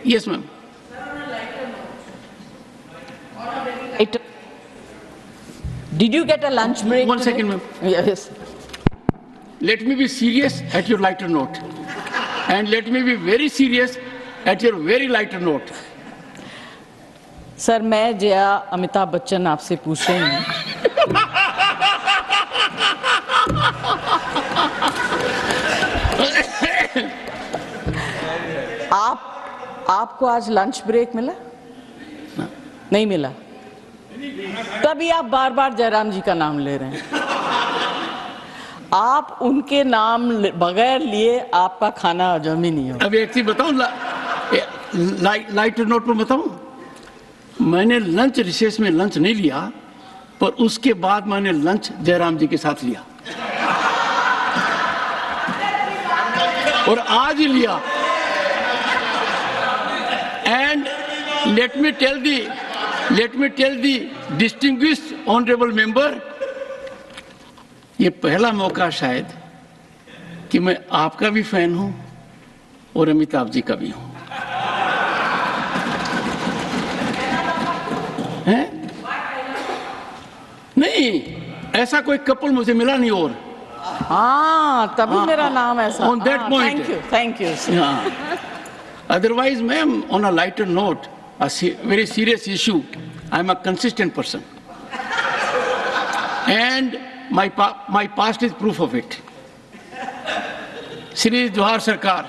Yes, ma'am. Did you get a lunch break? One today? second, ma'am. Yes. Let me be serious at your lighter note. And let me be very serious at your very lighter note. Sir, मैं जया अमिताभ बच्चन आपसे पूछ रही हूँ, आपको आज lunch break मिला? नहीं मिला। तभी आप बार बार जयराम जी का नाम ले रहे हैं। आप उनके नाम बगैर लिए आपका खाना हजम ही नहीं होगा। अब एक चीज बताऊं, लाइटर नोट पर बताऊं, मैंने लंच रिसेस में लंच नहीं लिया, पर उसके बाद मैंने लंच जयराम जी के साथ लिया और आज ही लिया। And let me tell the distinguished honourable member, ये पहला मौका शायद कि मैं आपका भी फैन हूं और अमिताभ जी का भी हूं। हैं? नहीं, ऐसा कोई कपल मुझे मिला नहीं। और हाँ, तभी मेरा नाम ऐसा। On that point. Thank you. Otherwise, ma'am, on a lighter note, a very serious issue, I'm a consistent person. And my past is proof of it. Shri Johar Sarkar,